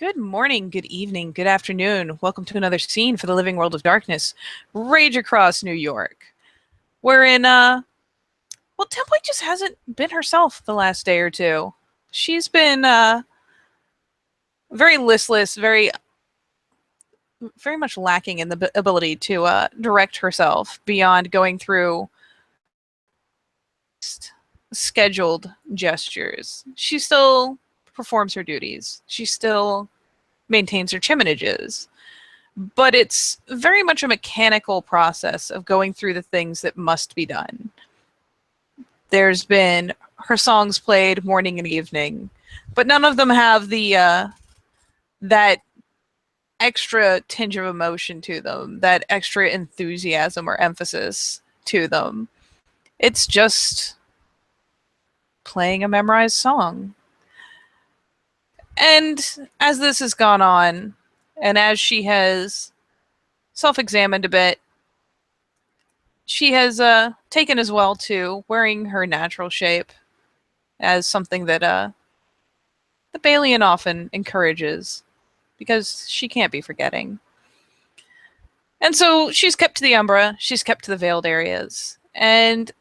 Good morning, good evening, good afternoon. Welcome to another scene for the Living World of Darkness. Rage across New York. Wherein, Template just hasn't been herself the last day or two. She's been, very listless, very much lacking in the ability to direct herself beyond going through scheduled gestures. She still performs her duties. She still maintains her chiminages. But it's very much a mechanical process of going through the things that must be done. There's been her songs played morning and evening, but none of them have the that extra tinge of emotion to them, that extra enthusiasm or emphasis to them. It's just playing a memorized song. And as this has gone on, and as she has self-examined a bit, she has taken as well to wearing her natural shape as something that the Balian often encourages, because she can't be forgetting. And so she's kept to the Umbra, she's kept to the veiled areas, and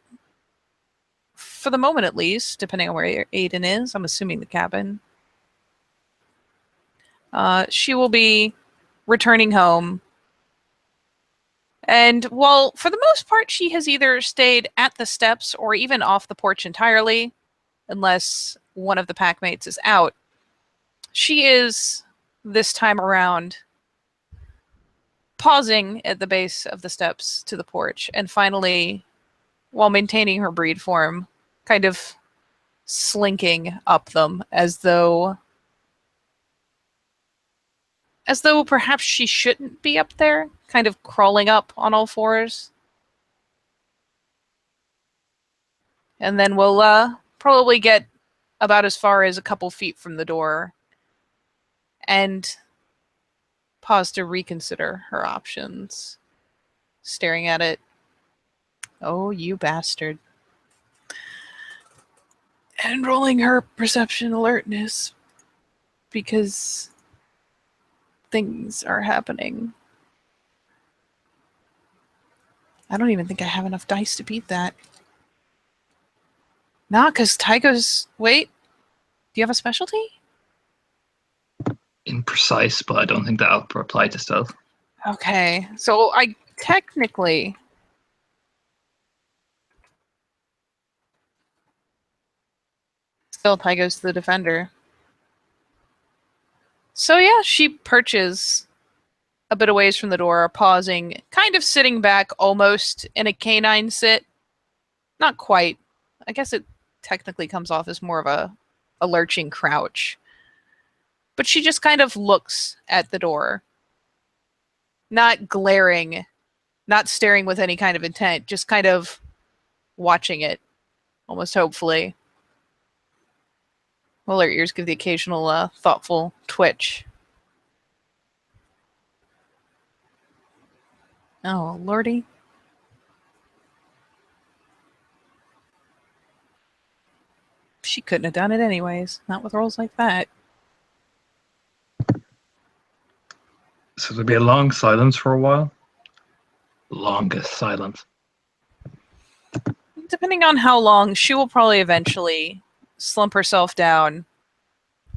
for the moment at least, depending on where Aiden is, I'm assuming the cabin, she will be returning home. And while for the most part she has either stayed at the steps or even off the porch entirely, unless one of the packmates is out, she is, this time around, pausing at the base of the steps to the porch, and finally, while maintaining her breed form, kind of slinking up them as though perhaps she shouldn't be up there, kind of crawling up on all fours. And then we'll probably get about as far as a couple feet from the door and pause to reconsider her options, staring at it. Oh, you bastard. And rolling her perception alertness, because things are happening. I don't even think I have enough dice to beat that. Nah, because Tygo's... Wait. Do you have a specialty? Imprecise, but I don't think that'll apply to stealth. Okay, so I technically... Still, Tygo's the defender. So yeah, she perches a bit away from the door, pausing, kind of sitting back almost in a canine sit. Not quite. I guess it technically comes off as more of a lurching crouch. But she just kind of looks at the door. Not glaring, not staring with any kind of intent, just kind of watching it, almost hopefully. While her ears give the occasional thoughtful twitch. Oh, lordy. She couldn't have done it anyways. Not with rolls like that. So there'll be a long silence for a while. Longest silence. Depending on how long, she will probably eventually slump herself down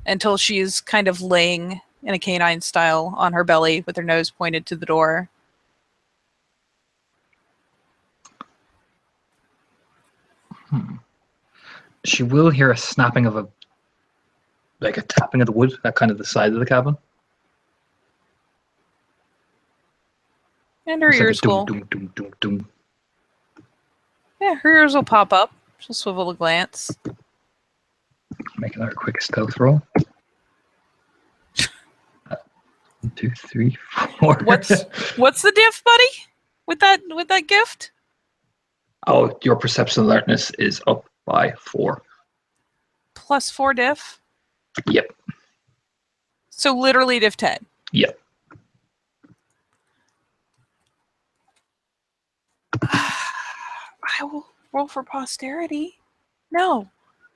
until she's kind of laying in a canine style on her belly with her nose pointed to the door. She will hear a snapping of a tapping of the wood at kind of the side of the cabin. And her ears will... Doom, doom, doom, doom. Yeah, her ears will pop up. She'll swivel a glance. Make another quick stealth roll. 1, 2, 3, 4. What's the diff, buddy? With that gift? Oh, your perception alertness is up by 4. Plus 4 diff? Yep. So literally diff 10. Yep. I will roll for posterity. No,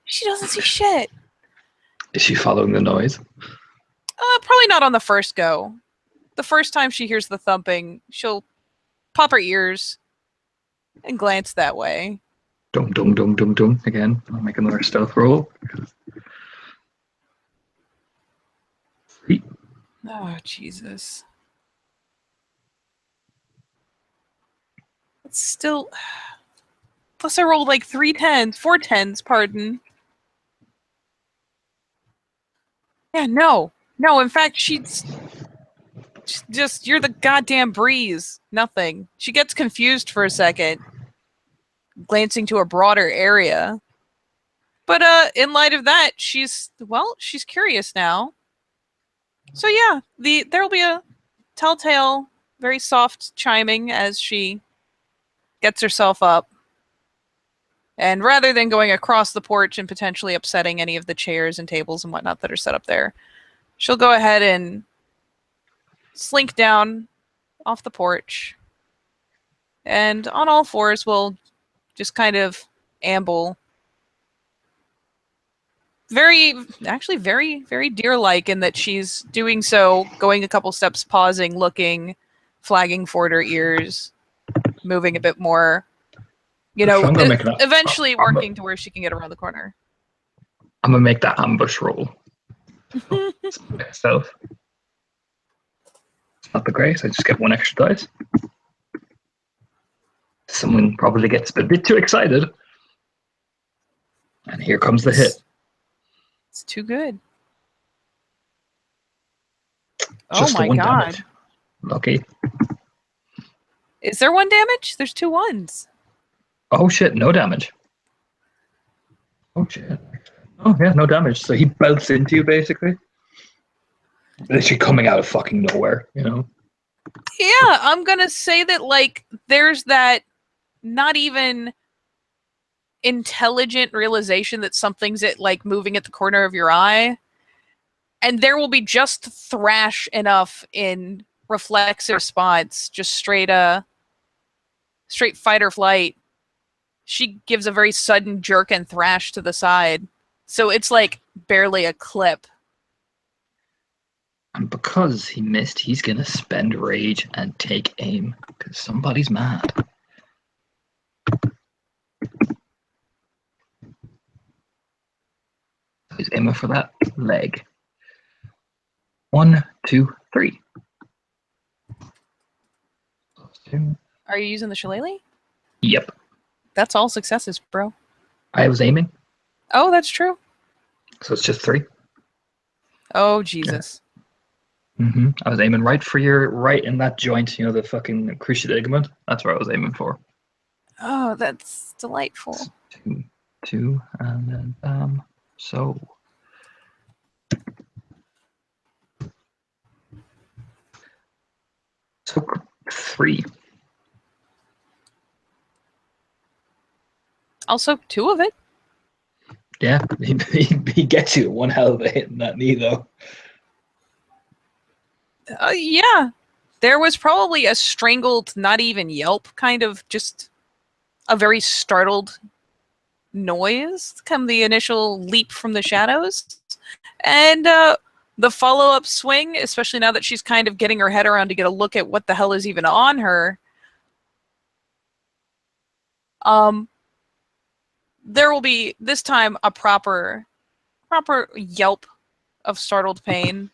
she doesn't see shit. Is she following the noise? Probably Probably not on the first go. The first time she hears the thumping, she'll pop her ears and glance that way. Dum dum dum dum dum. Again, I'll make another stealth roll. Three. Oh, Jesus. It's still... Plus I rolled like 4 10s, pardon. Yeah, no. No, in fact, she's just, you're the goddamn breeze. Nothing. She gets confused for a second, glancing to a broader area. But in light of that, she's curious now. So yeah, there'll be a telltale, very soft chiming as she gets herself up. And rather than going across the porch and potentially upsetting any of the chairs and tables and whatnot that are set up there, she'll go ahead and slink down off the porch. And on all fours will just kind of amble. Very, very deer-like in that she's doing so, going a couple steps, pausing, looking, flagging forward her ears, moving a bit more. Eventually working to where she can get around the corner. I'm gonna make that ambush roll. Myself. It's not the great. I just get 1 extra dice. Someone probably gets a bit too excited. And here comes the hit. It's too good. Just oh my god. Damage. Lucky. Is there 1 damage? There's 2 1s. Oh shit, no damage. Oh shit. Oh yeah, no damage. So he belts into you basically. Literally coming out of fucking nowhere, you know? Yeah, I'm gonna say that, like, there's that not even intelligent realization that something's moving at the corner of your eye. And there will be just thrash enough in reflex response, just straight fight or flight. She gives a very sudden jerk and thrash to the side. So it's like barely a clip. And because he missed, he's going to spend rage and take aim. Because somebody's mad. He's aiming for that leg. 1, 2, 3. Are you using the shillelagh? Yep. That's all successes, bro. I was aiming. Oh, that's true. So it's just 3. Oh, Jesus. Yeah. I was aiming right in that joint, you know, the fucking cruciate ligament. That's where I was aiming for. Oh, that's delightful. 2, and then bam. So. Took 3. Also, 2 of it. Yeah, he gets you 1 hell of a hit in that knee, though. Yeah. There was probably a strangled, not even yelp, kind of just a very startled noise, come the initial leap from the shadows. And the follow-up swing, especially now that she's kind of getting her head around to get a look at what the hell is even on her. There will be, this time, a proper yelp of startled pain.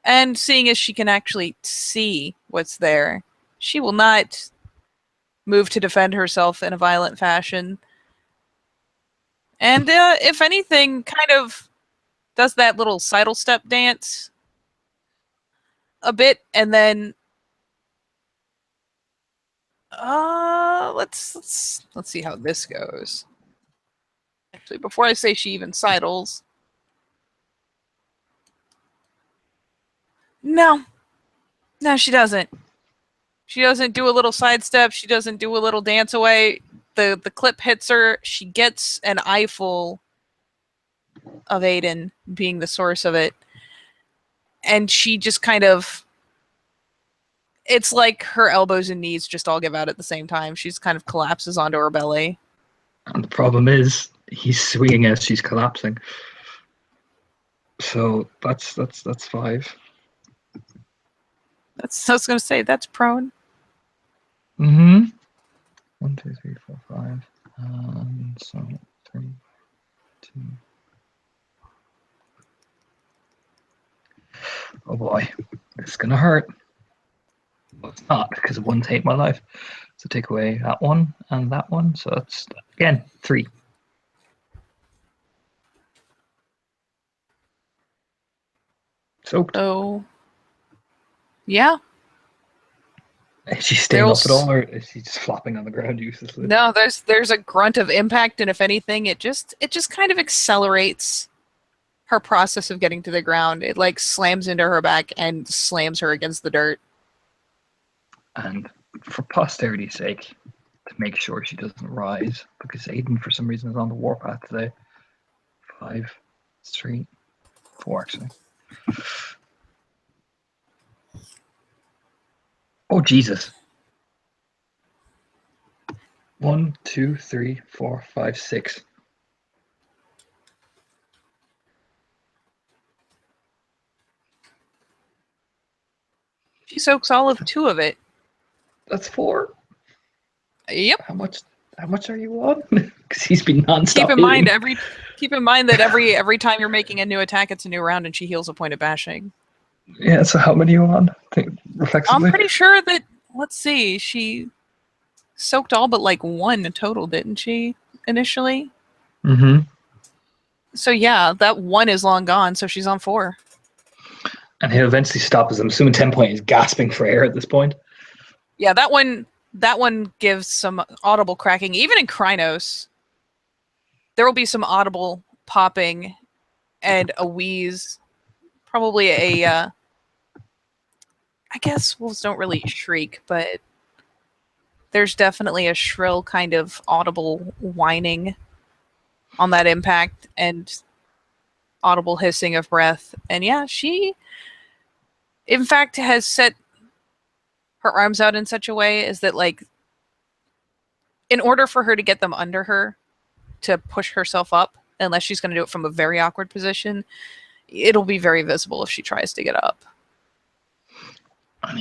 And seeing as she can actually see what's there, she will not move to defend herself in a violent fashion. And if anything, kind of does that little sidle step dance a bit, and then let's see how this goes. Actually, before I say she even sidles. No, she doesn't. She doesn't do a little sidestep. She doesn't do a little dance away. The clip hits her. She gets an eyeful of Aiden being the source of it. And she just kind of... It's like her elbows and knees just all give out at the same time. She just kind of collapses onto her belly. And the problem is, he's swinging as she's collapsing. So that's 5. I was going to say, that's prone. Mm-hmm. 1, 2, 3, 4, 5. So 3, 2. Oh boy, this is gonna hurt. Well, it's not because it wouldn't take my life. So take away that one and that one. So that's again 3. Soaked. Oh, yeah. Is she staying up at There's all, or is she just flopping on the ground uselessly? no, there's a grunt of impact, and if anything, it just kind of accelerates her process of getting to the ground. It like slams into her back and slams her against the dirt. And for posterity's sake, to make sure she doesn't rise, because Aiden for some reason is on the warpath today. 5, 3, 4 actually. Oh Jesus. 1, 2, 3, 4, 5, 6. She soaks all of 2 of it. That's 4. Yep. How much are you on? Because he's been non-stop Keep in mind that every time you're making a new attack, it's a new round, and she heals a point of bashing. Yeah, so how many are you on? I'm Reflexively? pretty sure that, let's see, she soaked all but like 1 total, didn't she, initially? Mm-hmm. So yeah, that 1 is long gone, so she's on 4. And he'll eventually stop, as I'm assuming 10 point is gasping for air at this point. Yeah, that one gives some audible cracking. Even in Krynos, there will be some audible popping and a wheeze. Probably I guess wolves don't really shriek, but there's definitely a shrill kind of audible whining on that impact and audible hissing of breath. And yeah, she, in fact, has set her arms out in such a way as that, like, in order for her to get them under her to push herself up, unless she's going to do it from a very awkward position, it'll be very visible if she tries to get up. And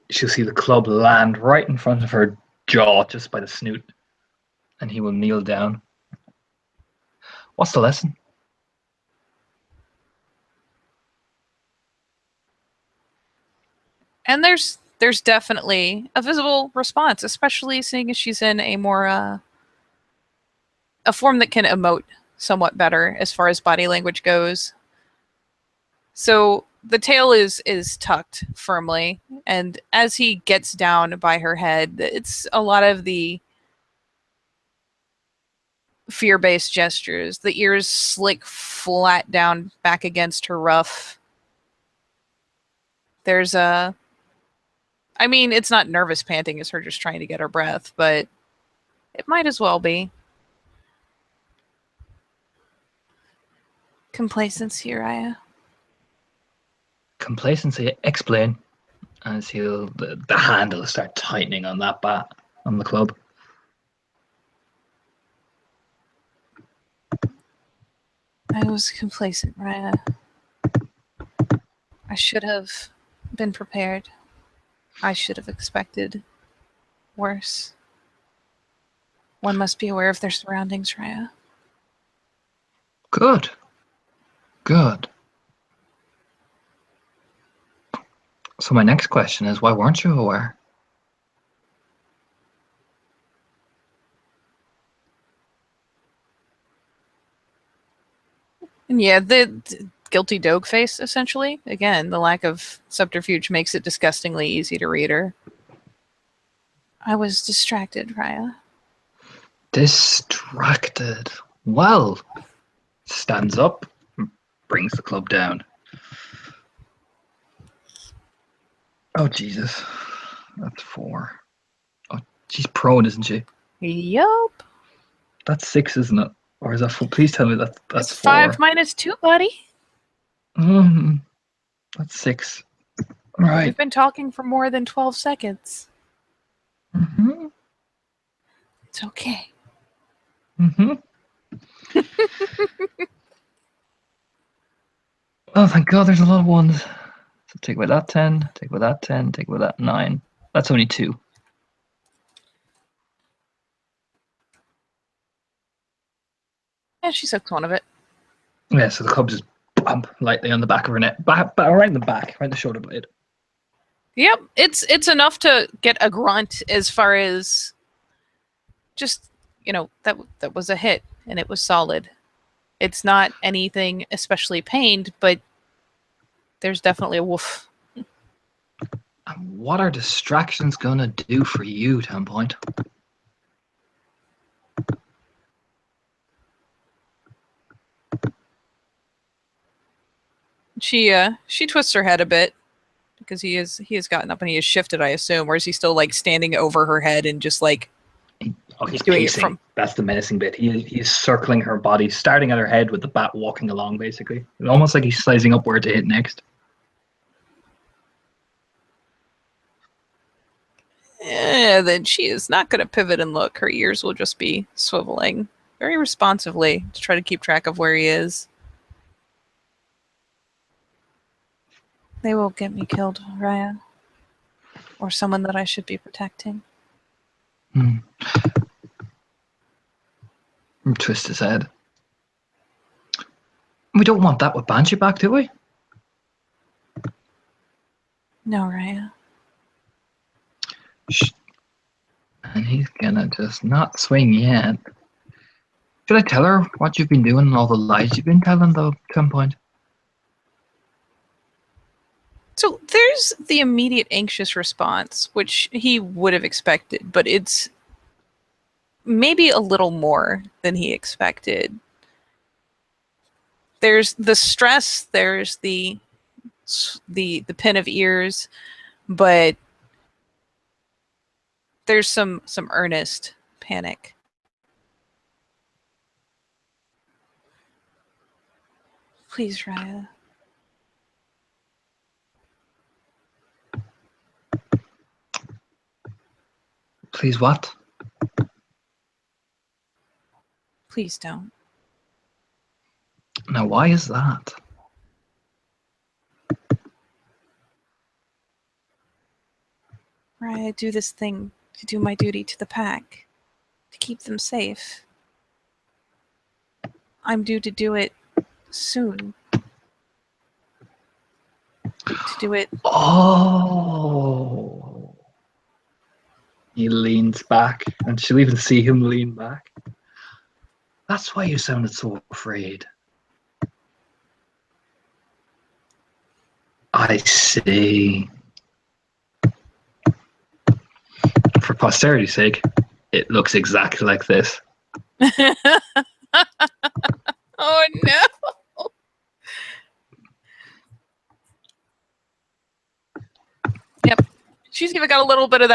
she'll see the club land right in front of her jaw, just by the snoot. And he will kneel down. What's the lesson? And there's definitely a visible response, especially seeing as she's in a more a form that can emote somewhat better as far as body language goes. So the tail is tucked firmly, and as he gets down by her head, it's a lot of the fear-based gestures. The ears slick flat down back against her ruff. There's a, I mean, it's not nervous panting, it's her just trying to get her breath, but it might as well be. Complacency, Raya. Complacency, explain. As the hand will start tightening on that bat on the club. I was complacent, Raya. I should have been prepared. I should have expected worse. One must be aware of their surroundings, Raya. Good. Good. So my next question is, why weren't you aware? And yeah, the guilty dog face, essentially. Again, the lack of subterfuge makes it disgustingly easy to read her. I was distracted, Raya. Distracted. Well, stands up, brings the club down. Oh, Jesus. That's 4. Oh, she's prone, isn't she? Yup. That's 6, isn't it? Or is that 4? Please tell me that's It's 4. 5 minus 2, buddy. That's 6. All right. We've been talking for more than 12 seconds. Mm-hmm. It's okay. Mm-hmm. Oh, thank God there's a lot of 1s. So take away that 10, take away that 10, take away that 9. That's only 2. Yeah, she sucks one of it. Yeah, so the club just bump lightly on the back of her neck. Right in the back, right in the shoulder blade. Yep, it's enough to get a grunt as far as just, that was a hit and it was solid. It's not anything especially pained, but there's definitely a woof. And what are distractions gonna do for you, 10 point? She twists her head a bit because he has gotten up and he has shifted, I assume, or is he still like standing over her head and just like He's doing pacing. it from? That's the menacing bit. He's circling her body, starting at her head with the bat walking along, basically. Almost like he's sizing up where to hit next. Then she is not going to pivot and look. Her ears will just be swiveling very responsively to try to keep track of where he is. They will get me killed, Raya. Or someone that I should be protecting. Twist his head. We don't want that with Banshee back, do we? No, Raya. Shh. And he's gonna just not swing yet. Should I tell her what you've been doing and all the lies you've been telling, though, at some point? So there's the immediate anxious response, which he would have expected, but it's maybe a little more than he expected. There's the stress, there's the pin of ears, but there's some earnest panic. Please, Raya. Please, what? Please don't. Now, why is that? Raya, do this thing to do my duty to the pack, to keep them safe. I'm due to do it soon. To do it. Oh. He leans back, and she'll even see him lean back. That's why you sounded so afraid. I see. For posterity's sake, it looks exactly like this. Oh no! Yep, she's even got a little bit of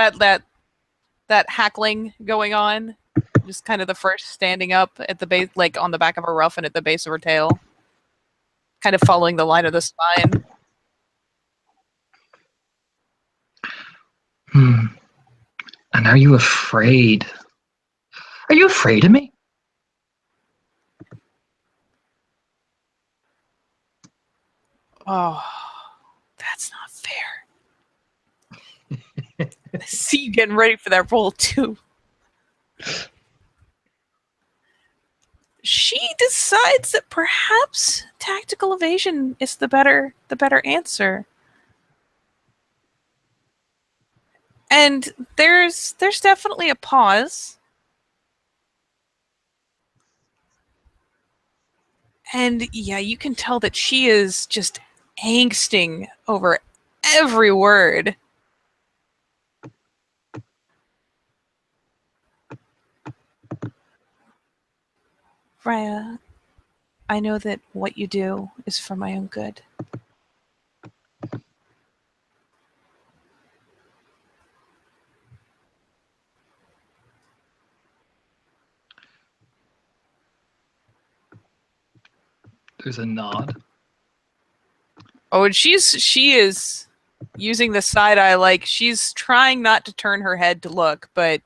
that hackling going on. Just kind of the first standing up at the base, like on the back of her ruff and at the base of her tail, kind of following the line of the spine. And are you afraid? Are you afraid of me? Oh, that's not fair. I see you getting ready for that roll too. She decides that perhaps tactical evasion is the better answer. And there's definitely a pause. And yeah, you can tell that she is just angsting over every word. Raya, I know that what you do is for my own good. There's a nod. Oh, and she is using the side eye, like she's trying not to turn her head to look, but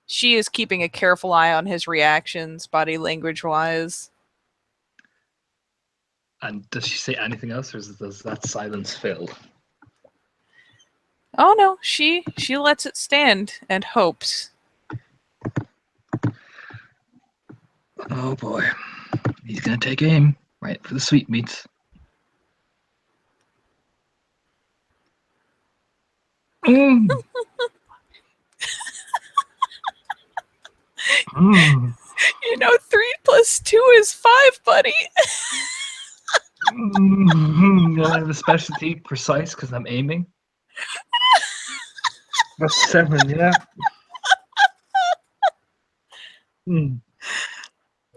she is keeping a careful eye on his reactions, body language wise. And does she say anything else, or does that silence fill? Oh no, she lets it stand and hopes. Oh boy. He's gonna take aim right for the sweetmeats. Mm. Mm. 3 plus 2 is 5, buddy. I have a specialty precise because I'm aiming. That's 7, yeah. Mm.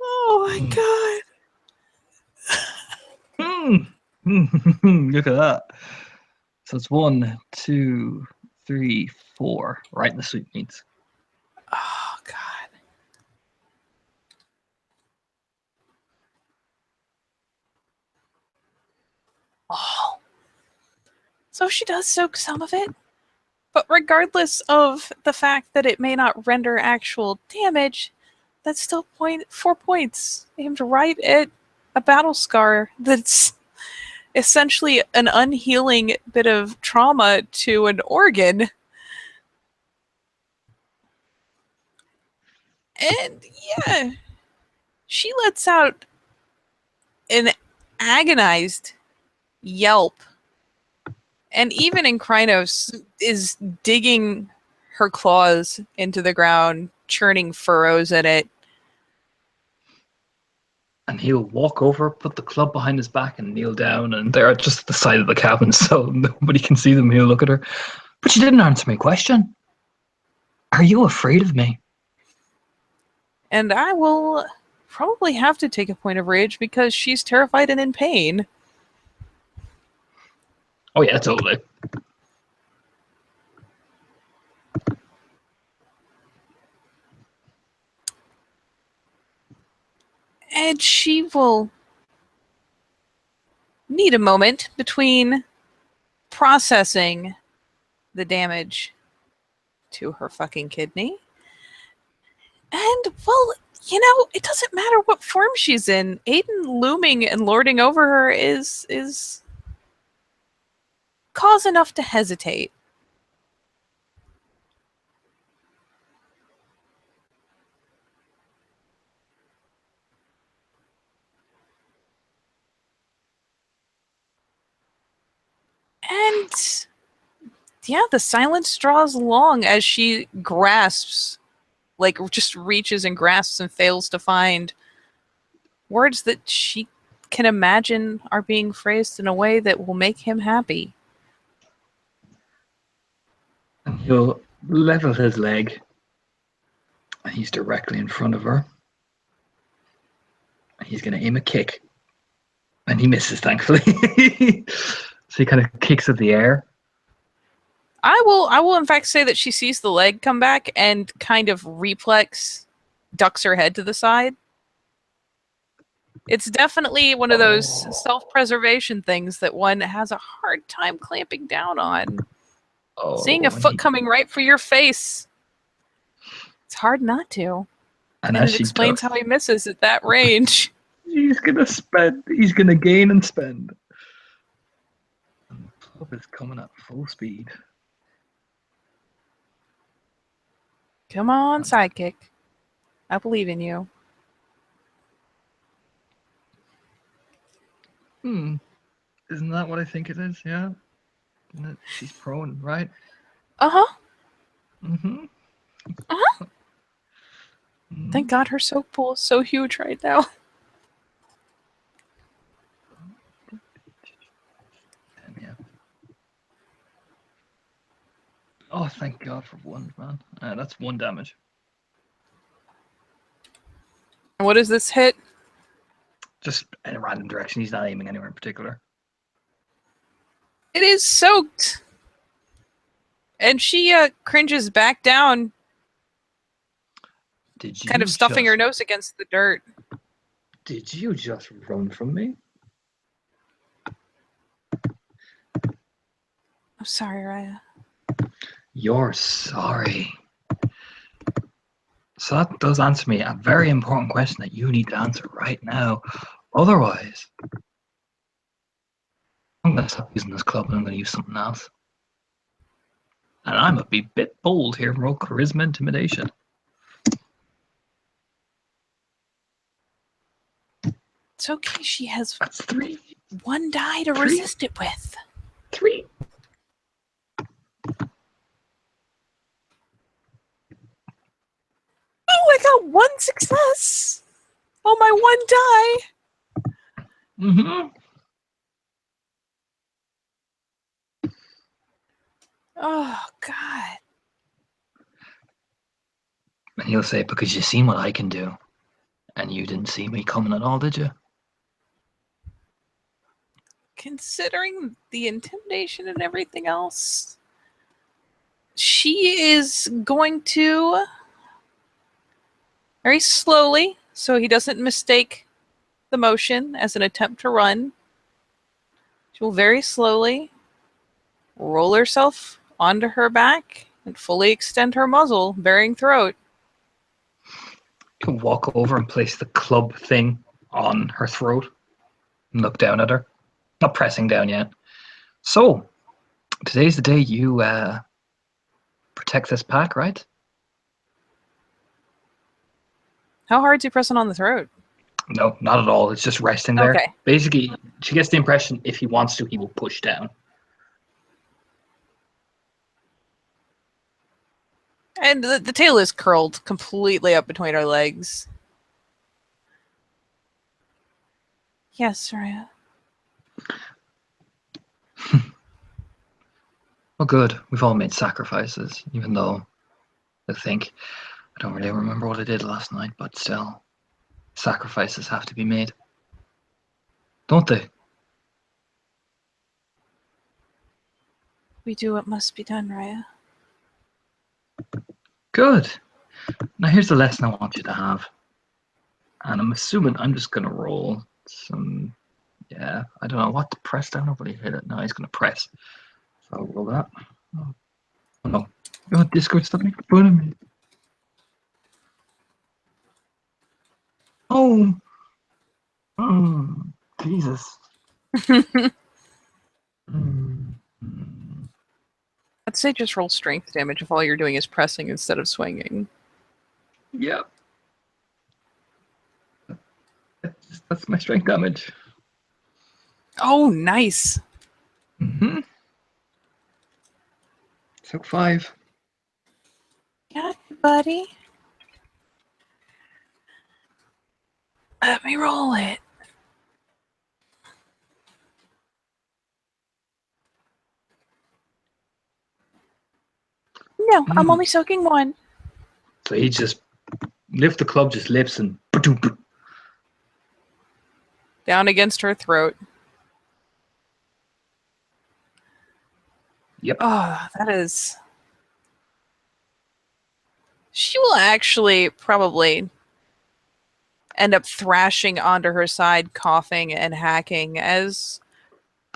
Oh my god. Look at that. So it's 1, 2, 3, 4, right in the sweetmeats. Oh god. Oh. So she does soak some of it. But regardless of the fact that it may not render actual damage, that's still 4 points aimed right at a battle scar that's essentially an unhealing bit of trauma to an organ. And yeah, she lets out an agonized yelp. And even Krynos is digging her claws into the ground, churning furrows in it. And he'll walk over, put the club behind his back, and kneel down. And they're just at the side of the cabin, so nobody can see them. He'll look at her. But she didn't answer my question. Are you afraid of me? And I will probably have to take a point of rage because she's terrified and in pain. Oh, yeah, totally. And she will need a moment between processing the damage to her fucking kidney. And, well, it doesn't matter what form she's in. Aiden looming and lording over her is cause enough to hesitate. And yeah, the silence draws long as she grasps, like just reaches and grasps and fails to find words that she can imagine are being phrased in a way that will make him happy. And he'll level his leg. And he's directly in front of her. And he's going to aim a kick. And he misses, thankfully. So he kind of kicks at the air. I will in fact say that she sees the leg come back and kind of reflex ducks her head to the side. It's definitely one of those self-preservation things that one has a hard time clamping down on. Seeing a foot coming right for your face, it's hard not to. And it explains how he misses at that range. He's gonna gain and spend. And the club is coming at full speed. Come on, sidekick. I believe in you. Isn't that what I think it is? Yeah. She's prone, right? Uh-huh. Mm-hmm. Uh-huh. Mm-hmm. Thank God her soak pool is so huge right now. Yeah. Oh, thank God for 1, man. That's 1 damage. What does this hit? Just in a random direction. He's not aiming anywhere in particular. It is soaked. And she cringes back down. Kind of stuffing her nose against the dirt. Did you just run from me? I'm sorry, Raya. You're sorry. So that does answer me a very important question that you need to answer right now. Otherwise, I'm going to stop using this club and I'm going to use something else. And I'm a bit bold here and roll charisma intimidation. It's okay. She has That's 3. one die to 3. resist it with. 3. Oh, I got one success. Oh, my one die. Mm-hmm. Oh, God. And he'll say, because you seen what I can do. And you didn't see me coming at all, did you? Considering the intimidation and everything else, she is going to very slowly, so he doesn't mistake the motion as an attempt to run. She will very slowly roll herself onto her back and fully extend her muzzle, bearing throat. You can walk over and place the club thing on her throat and look down at her. Not pressing down yet. So, today's the day you protect this pack, right? How hard is he pressing on the throat? No, not at all. It's just resting there. Okay. Basically, she gets the impression if he wants to, he will push down. And the tail is curled completely up between her legs. Yes, Soraya. Well, good. We've all made sacrifices, even though I don't really remember what I did last night, but still, sacrifices have to be made. Don't they? We do what must be done, Raya. Good. Now here's the lesson I want you to have. And I'm assuming I'm just going to roll some... Yeah, I don't know what to press down. Nobody hit it. No, he's going to press. So I'll roll that. Oh no. Oh, Discord, stop making fun of me. Oh. Oh, Jesus. I'd say just roll strength damage if all you're doing is pressing instead of swinging. Yep. That's my strength damage. Oh, nice. Mm-hmm. So 5. Got you, buddy. Let me roll it. No, I'm only soaking one. So he just lift the club, just lifts and Down against her throat. yep. Oh, that is... She will actually probably end up thrashing onto her side, coughing and hacking as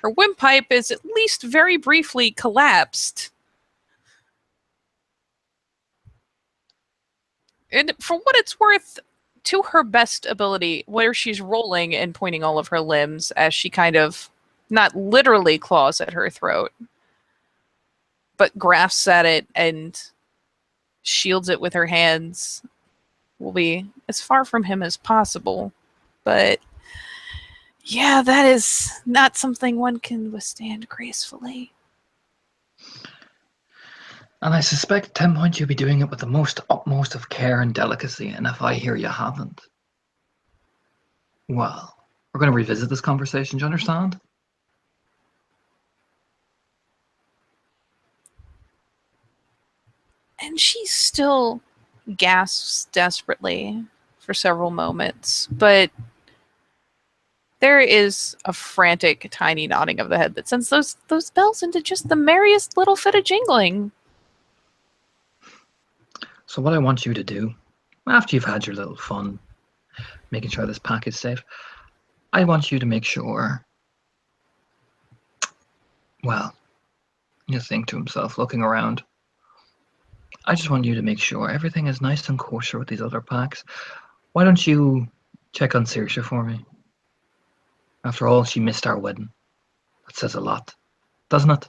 her windpipe is at least very briefly collapsed. And for what it's worth, to her best ability, where she's rolling and pointing all of her limbs as she kind of, not literally claws at her throat, but grasps at it and shields it with her hands, will be as far from him as possible. But yeah, that is not something one can withstand gracefully. And I suspect at 10 points you'll be doing it with the utmost of care and delicacy. And if I hear you haven't, well, we're going to revisit this conversation. Do you understand? And she still gasps desperately for several moments, but there is a frantic, tiny nodding of the head that sends those bells into just the merriest little fit of jingling. So what I want you to do, after you've had your little fun, making sure this pack is safe, I want you to make sure, well, you think to himself, looking around, I just want you to make sure everything is nice and kosher with these other packs. Why don't you check on Saoirse for me? After all, she missed our wedding. That says a lot, doesn't it?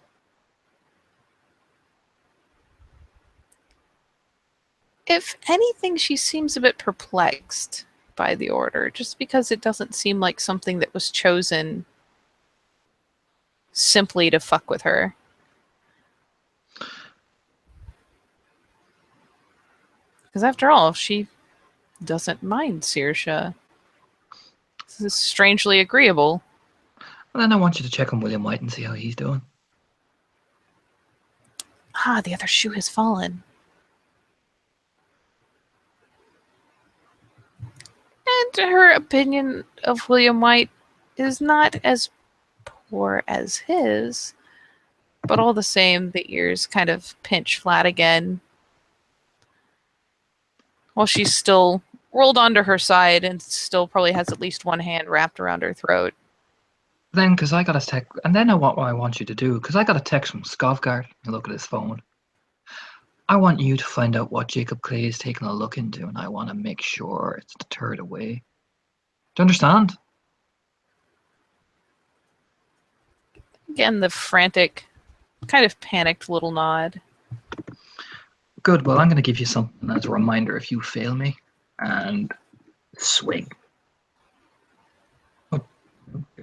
If anything, she seems a bit perplexed by the order, just because it doesn't seem like something that was chosen simply to fuck with her. Because after all, she doesn't mind Saoirse. This is strangely agreeable. And then I want you to check on William White and see how he's doing. Ah, the other shoe has fallen. And her opinion of William White is not as poor as his, but all the same, the ears kind of pinch flat again. While she's still rolled onto her side and still probably has at least one hand wrapped around her throat. Then, because I got a text, and then what I want you to do, because I got a text from Skovgard. You look at his phone. I want you to find out what Jacob Clay is taking a look into, and I want to make sure it's deterred away. Do you understand? Again, the frantic, kind of panicked little nod. Good. Well, I'm going to give you something as a reminder if you fail me, and swing. Oh,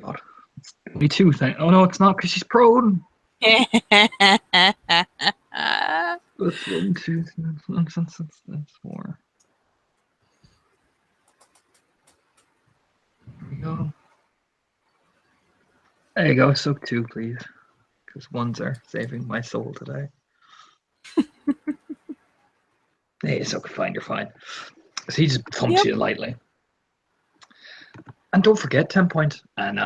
God. It's only two things. Oh, no, it's not because she's prone. That's 1, 2, 3, 4. There we go. There you go. Soak 2, please. Because ones are saving my soul today. Hey, Soak, fine, you're fine. So he just thumps you lightly. And don't forget 10 point. And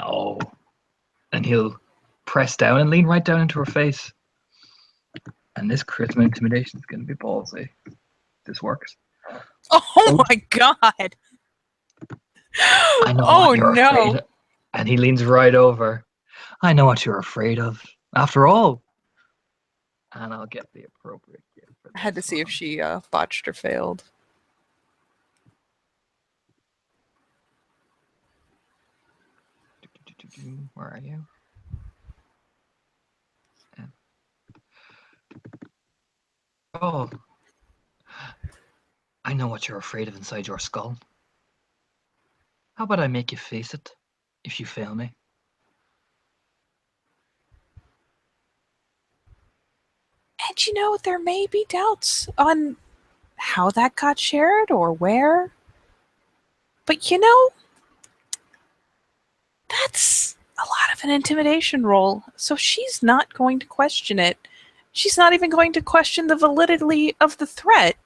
and he'll press down and lean right down into her face. And this charisma intimidation is going to be ballsy. This works. Oh my god! I know what you're afraid of. And he leans right over. I know what you're afraid of. After all. And I'll get the appropriate gift for this. I had to see if she botched or failed. Where are you? Yeah. Oh. I know what you're afraid of inside your skull. How about I make you face it if you fail me? And you know, there may be doubts on how that got shared or where. But you know, that's a lot of an intimidation roll. So she's not going to question it. She's not even going to question the validity of the threat.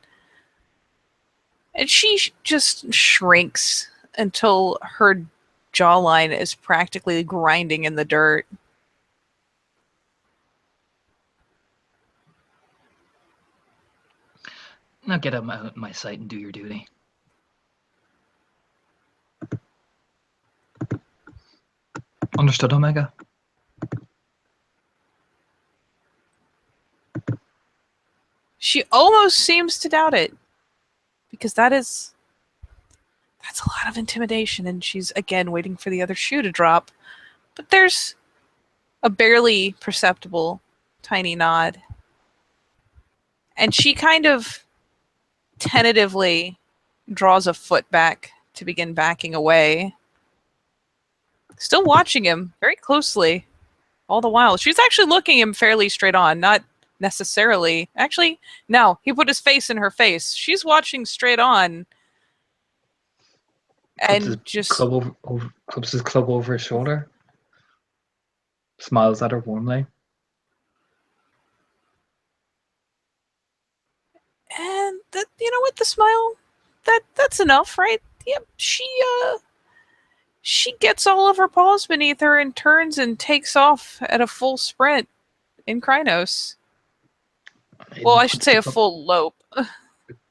And she just shrinks until her jawline is practically grinding in the dirt. Now get out of my sight and do your duty. Understood, Omega? She almost seems to doubt it. Because that's a lot of intimidation, and she's, again, waiting for the other shoe to drop. But there's a barely perceptible tiny nod. And she kind of tentatively draws a foot back to begin backing away. Still watching him very closely all the while. She's actually looking him fairly straight on, not necessarily. Actually, no, he put his face in her face. She's watching straight on. And just clubs his club over his shoulder, smiles at her warmly. And that, you know what, the smile, that's enough, right? Yep, she gets all of her paws beneath her and turns and takes off at a full sprint in Krynos. Well, I should say a full lope.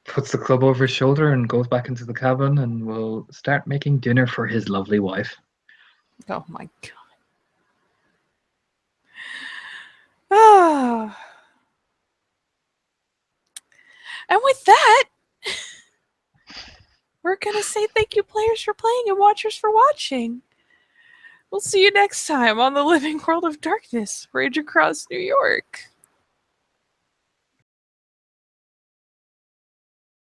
Puts the club over his shoulder and goes back into the cabin and will start making dinner for his lovely wife. Oh my god. Ah. And with that, we're going to say thank you, players, for playing and watchers for watching. We'll see you next time on the Living World of Darkness, Rage Across New York.